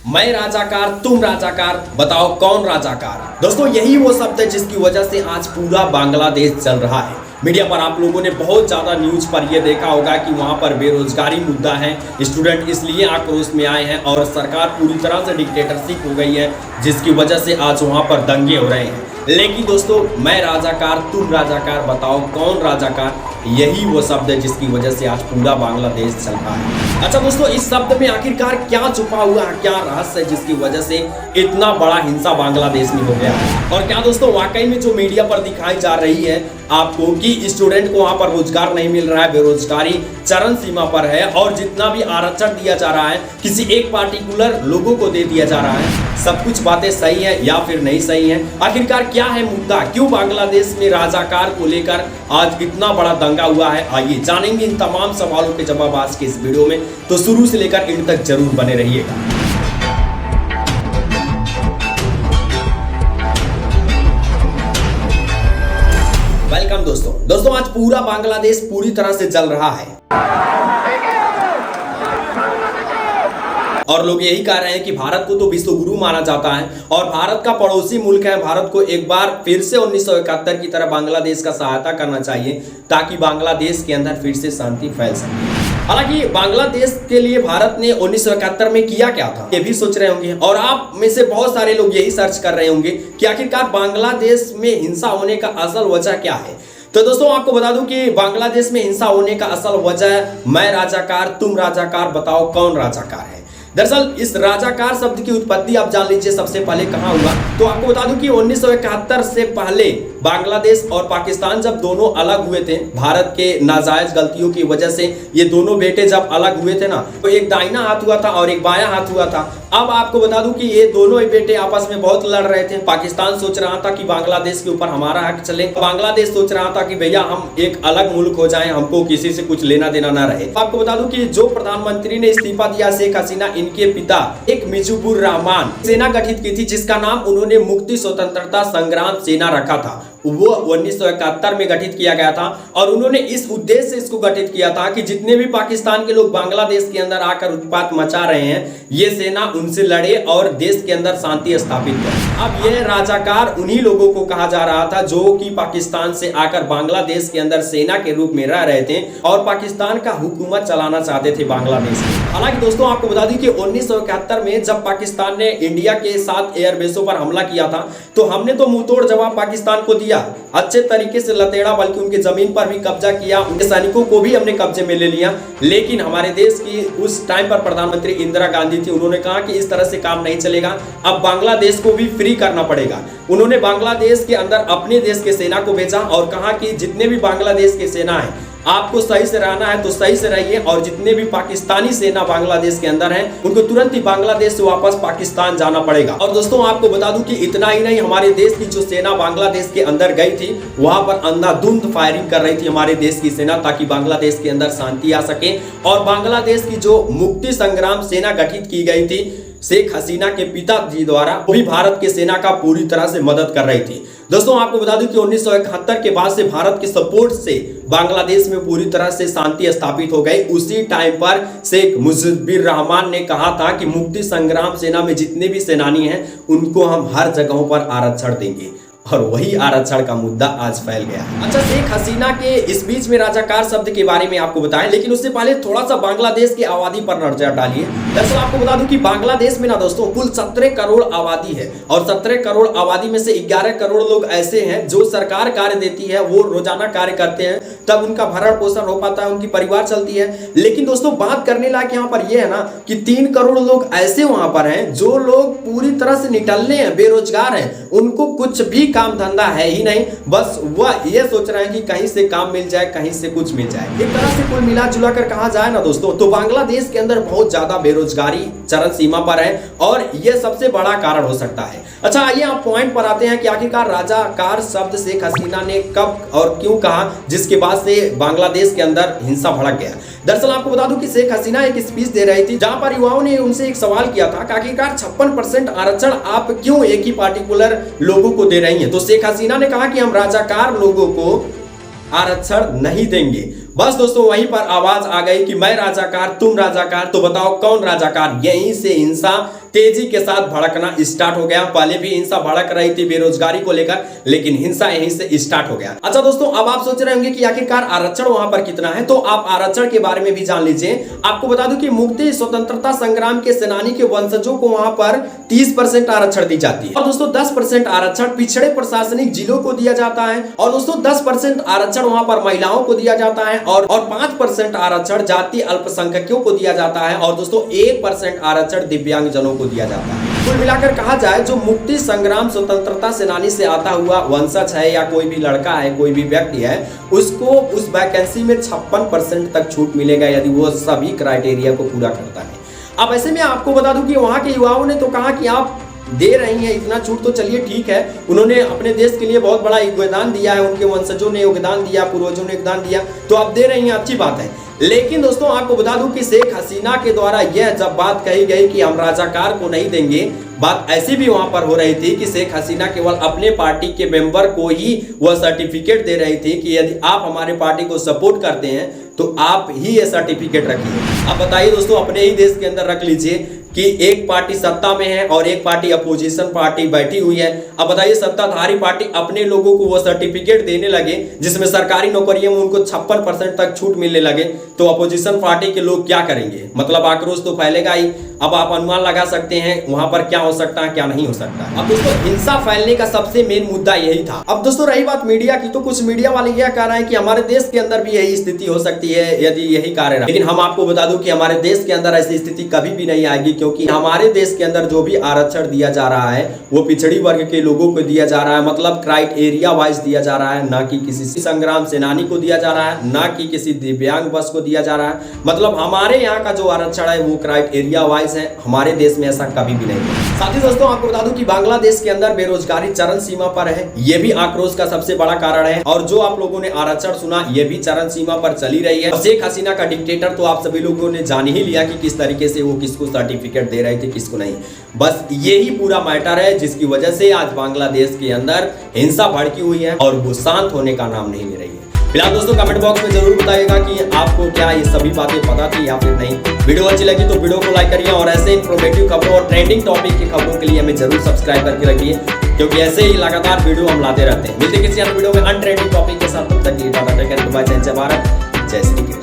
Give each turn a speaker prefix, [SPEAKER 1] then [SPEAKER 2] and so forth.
[SPEAKER 1] मैं राजाकार, तुम राजाकार, बताओ कौन राजाकार। दोस्तों यही वो शब्द है जिसकी वजह से आज पूरा बांग्लादेश चल रहा है। मीडिया पर आप लोगों ने बहुत ज़्यादा न्यूज़ पर यह देखा होगा कि वहाँ पर बेरोजगारी मुद्दा है, स्टूडेंट इसलिए आक्रोश में आए हैं और सरकार पूरी तरह से डिक्टेटरशिप हो गई है, जिसकी वजह से आज वहाँ पर दंगे हो रहे हैं। लेकिन दोस्तों मैं राजाकार, तुम राजाकार, बताओ कौन राजाकार, यही वो शब्द है जिसकी वजह से आज पूरा बांग्लादेश चल रहा है। अच्छा दोस्तों, इस शब्द में आखिरकार क्या छुपा हुआ है, क्या रहस्य है जिसकी वजह से इतना बड़ा हिंसा बांग्लादेश में हो गया है। और क्या दोस्तों वाकई में जो मीडिया पर दिखाई जा रही है आपको कि स्टूडेंट को वहाँ पर रोजगार नहीं मिल रहा है, बेरोजगारी चरम सीमा पर है और जितना भी आरक्षण दिया जा रहा है किसी एक पार्टिकुलर लोगों को दे दिया जा रहा है, सब कुछ बातें सही है या फिर नहीं सही है। आखिरकार क्या है मुद्दा, क्यों बांग्लादेश में राजाकार को लेकर आज इतना बड़ा दंगा हुआ है, आइए जानेंगे इन तमाम सवालों के जवाब आज के इस वीडियो में। तो शुरू से लेकर एंड तक जरूर बने रहिएगा। वेलकम दोस्तों आज पूरा बांग्लादेश पूरी तरह से जल रहा है और लोग यही कह रहे हैं कि भारत को तो विश्व गुरु माना जाता है और भारत का पड़ोसी मुल्क है, भारत को एक बार फिर से 1971 की तरह बांग्लादेश का सहायता करना चाहिए ताकि बांग्लादेश के अंदर फिर से शांति फैल सके। हालांकि बांग्लादेश के लिए भारत ने 1971 में किया क्या था ये भी सोच रहे होंगे और आप में से बहुत सारे लोग यही सर्च कर रहे होंगे कि आखिरकार बांग्लादेश में हिंसा होने का असल वजह क्या है। तो दोस्तों आपको बता दूं कि बांग्लादेश में हिंसा होने का असल वजह मैं राजाकार, तुम राजाकार, बताओ कौन राजाकार है। दरअसल इस राजाकार शब्द की उत्पत्ति आप जान लीजिए सबसे पहले कहां हुआ। तो आपको बता दूं कि 1971 से पहले बांग्लादेश और पाकिस्तान जब दोनों अलग हुए थे, भारत के नाजायज गलतियों की वजह से ये दोनों बेटे जब अलग हुए थे ना, तो एक दाहिना हाथ हुआ था और एक बायां हाथ हुआ था। अब आपको बता दूं कि ये दोनों ही बेटे आपस में बहुत लड़ रहे थे। पाकिस्तान सोच रहा था कि बांग्लादेश के ऊपर हमारा हक चले, बांग्लादेश सोच रहा था कि भैया हम एक अलग मुल्क हो जाएं, हमको किसी से कुछ लेना देना ना रहे। आपको बता दूं कि जो प्रधानमंत्री ने इस्तीफा दिया शेख हसीना, इनके पिता एक मुजीबुर रहमान सेना गठित की थी जिसका नाम उन्होंने मुक्ति स्वतंत्रता संग्राम सेना रखा था। वो 1971 में गठित किया गया था और उन्होंने इस उद्देश्य से इसको गठित किया था कि जितने भी पाकिस्तान के लोग बांग्लादेश के अंदर आकर उत्पात मचा रहे हैं, ये सेना उनसे लड़े और देश के अंदर शांति स्थापित करे। अब यह राजाकार उन्हीं लोगों को कहा जा रहा था जो कि पाकिस्तान से आकर बांग्लादेश के अंदर सेना के रूप में रह रहे थे और पाकिस्तान का हुकूमत चलाना चाहते थे बांग्लादेश में। हालांकि दोस्तों आपको बता दी कि 1971 में जब पाकिस्तान ने इंडिया के 7 एयरबेसों पर हमला किया था तो हमने तो मुंहतोड़ जवाब पाकिस्तान को दिया, अच्छे तरीके से लतेड़ा, बल्कि उनके जमीन पर भी कब्जा किया, उनके सैनिकों को भी हमने कब्जे में ले लिया। लेकिन हमारे देश की उस टाइम पर प्रधानमंत्री इंदिरा गांधी थी, उन्होंने कहा कि इस तरह से काम नहीं चलेगा, अब बांग्लादेश को भी फ्री करना पड़ेगा। उन्होंने बांग्लादेश के अंदर अपने देश के सेना को भेजा और कहा कि जितने भी बांग्लादेश की सेना है आपको सही से रहना है तो सही से रहिए और जितने भी पाकिस्तानी सेना बांग्लादेश के अंदर है उनको तुरंत ही बांग्लादेश से वापस पाकिस्तान जाना पड़ेगा। और दोस्तों आपको बता दूं कि इतना ही नहीं, हमारे देश की जो सेना बांग्लादेश के अंदर गई थी वहां पर अंधाधुंध फायरिंग कर रही थी हमारे देश की सेना ताकि बांग्लादेश के अंदर शांति आ सके। और बांग्लादेश की जो मुक्ति संग्राम सेना गठित की गई थी शेख हसीना के पिताजी द्वारा, वो भी भारत के सेना का पूरी तरह से मदद कर रही थी। दोस्तों आपको बता दूं कि 1971 के बाद से भारत के सपोर्ट से बांग्लादेश में पूरी तरह से शांति स्थापित हो गई। उसी टाइम पर शेख मुजीबुर रहमान ने कहा था कि मुक्ति संग्राम सेना में जितने भी सेनानी हैं उनको हम हर जगहों पर आरक्षण देंगे और वही आरक्षण का मुद्दा आज फैल गया। अच्छा, शेख हसीना के इस बीच में राजाकार शब्द के बारे में आपको बताएं, लेकिन उससे पहले थोड़ा सा बांग्लादेश की आबादी पर नजर डालिए। दरअसल आपको बता दूं कि बांग्लादेश में ना दोस्तों कुल 17 करोड़ आबादी है और 17 करोड़ आबादी में से 11 करोड़ लोग ऐसे हैं जो सरकार कार्य देती है, वो रोजाना कार्य करते हैं, तब उनका भरण पोषण हो पाता है, उनकी परिवार चलती है। लेकिन दोस्तों बात करने लायक यहाँ पर यह है ना कि 3 करोड़ लोग ऐसे वहां पर हैं जो लोग पूरी तरह से निठल्ले हैं, बेरोजगार हैं, उनको कुछ भी काम धंधा है ही नहीं, बस वह ये सोच रहे हैं कि कहीं से काम मिल जाए, कहीं से कुछ मिल जाए। एक तरह से कुल मिला जुला कर कहा जाए ना दोस्तों तो बांग्लादेश के अंदर बहुत ज्यादा बेरोजगारी चरम सीमा पर है और यह सबसे बड़ा कारण हो सकता है। अच्छा आइए आप पॉइंट पर आते हैं कि आखिरकार राजाकार शब्द शेख हसीना ने कब और क्यों कहा जिसके बाद से बांग्लादेश के अंदर हिंसा भड़क गया। दरअसल आपको बता दूं कि शेख हसीना एक स्पीच दे रही थी जहां पर युवाओं ने उनसे एक सवाल किया था कि आखिरकार 56% आरक्षण आप क्यों एक ही पार्टिकुलर लोगों को दे रही हैं। तो शेख हसीना ने कहा कि हम राजाकार लोगों को आरक्षण नहीं देंगे। बस दोस्तों वहीं पर आवाज आ गई कि मैं राजाकार तुम राजाकार, तो बताओ कौन राजाकार। यहीं से हिंसा तेजी के साथ भड़कना स्टार्ट हो गया। पहले भी हिंसा भड़क रही थी बेरोजगारी को लेकर, लेकिन हिंसा यहीं से स्टार्ट हो गया। अच्छा दोस्तों, अब आप सोच रहे होंगे कि आखिरकार आरक्षण वहां पर कितना है, तो आप आरक्षण के बारे में भी जान लीजिए। आपको बता दूं कि मुक्ति स्वतंत्रता संग्राम के सेनानी के वंशजों को वहां पर 30% आरक्षण दी जाती है। और दोस्तों 10% आरक्षण पिछड़े प्रशासनिक जिलों को दिया जाता है। और दोस्तों 10% आरक्षण वहां पर महिलाओं को दिया जाता है। और 5% आरक्षण जाति अल्पसंख्यकों को दिया जाता है। और दोस्तों 1% आरक्षण दिव्यांगजनों को दिया जाता है। कुल मिलाकर कहा जाए, जो मुक्ति संग्राम स्वतंत्रता सेनानी से आता हुआ वंशज है या कोई भी लड़का है, कोई भी व्यक्ति है, उसको उस वैकेंसी में 56% तक छूट मिलेगा यदि वो सभी क्राइटेरिया को पूरा करता है। अब ऐसे में आपको बता दूं कि वहां के युवाओं ने तो कहा कि आप दे रही हैं इतना छूट तो चलिए ठीक है, उन्होंने अपने देश के लिए बहुत बड़ा योगदान दिया है, उनके वंशजों ने योगदान दिया, पूर्वजों ने योगदान दिया, तो आप दे रही हैं, अच्छी बात है। लेकिन दोस्तों आपको बता दूं कि शेख हसीना के द्वारा यह जब बात कही गई कि हम राजाकार को नहीं देंगे, बात ऐसी भी वहां पर हो रही थी कि शेख हसीना केवल अपने पार्टी के मेंबर को ही वह सर्टिफिकेट दे रही थी कि यदि आप हमारे पार्टी को सपोर्ट करते हैं तो आप ही ये सर्टिफिकेट रखिए। अब बताइए दोस्तों, अपने ही देश के अंदर रख लीजिए कि एक पार्टी सत्ता में है और एक पार्टी अपोजिशन पार्टी बैठी हुई है। अब बताइए सत्ताधारी पार्टी अपने लोगों को वो सर्टिफिकेट देने लगे जिसमें सरकारी नौकरियों में उनको 56% तक छूट मिलने लगे, तो अपोजिशन पार्टी के लोग क्या करेंगे? मतलब आक्रोश तो फैलेगा ही। अब आप अनुमान लगा सकते हैं वहां पर क्या हो सकता है, क्या नहीं हो सकता है। अब दोस्तों हिंसा फैलने का सबसे मेन मुद्दा यही था। अब दोस्तों रही बात मीडिया की, तो कुछ मीडिया वाले यह कह रहे हैं कि हमारे देश के अंदर भी यही स्थिति हो सकती है यदि यही कार्य रहा। लेकिन हम आपको बता दूं कि हमारे देश के अंदर ऐसी स्थिति कभी भी नहीं आएगी, क्योंकि हमारे देश के अंदर जो भी आरक्षण दिया जा रहा है वो पिछड़ी वर्ग के लोगों को दिया जा रहा है, मतलब क्राइटेरिया वाइज दिया जा रहा है, ना कि किसी संग्राम सेनानी को दिया जा रहा है, ना कि किसी दिव्यांग बस को दिया जा रहा है। मतलब हमारे यहाँ का जो आरक्षण है वो क्राइटेरिया वाइज है। हमारे देश में ऐसा कभी भी नहीं है। साथ ही दोस्तों आपको बता दूं कि बांग्लादेश के अंदर बेरोजगारी चरम सीमा पर है, ये भी आक्रोश का सबसे बड़ा कारण है। और जो आप लोगों ने आरक्षण सुना, ये भी चरम सीमा पर चली रही है। शेख हसीना का डिक्टेटर तो आप सभी लोगों ने जान ही लिया कि किस तरीके से वो किसको सर्टिफिकेट दे रहे थे, किसको नहीं। बस यही पूरा मैटर है जिसकी वजह से आज बांग्लादेश के अंदर हिंसा भड़की हुई है और वो शांत होने का नाम नहीं ले रही है। फिलहाल दोस्तों कमेंट बॉक्स में जरूर बताइएगा कि आपको क्या ये सभी बातें पता थी या फिर नहीं। वीडियो अच्छी लगी तो वीडियो को लाइक करिए और ऐसे इंफॉर्मेटिव खबरों और ट्रेंडिंग टॉपिक की खबरों के लिए हमें जरूर सब्सक्राइब करके रखिए, क्योंकि ऐसे ही लगातार वीडियो हम लाते रहते हैं। मिलते किसी अन्य वीडियो में अनट्रेंडिंग टॉपिक के साथ, तब तक के लिए टाटा टेक केयर, बाय, जय भारत, जय श्री कृष्ण।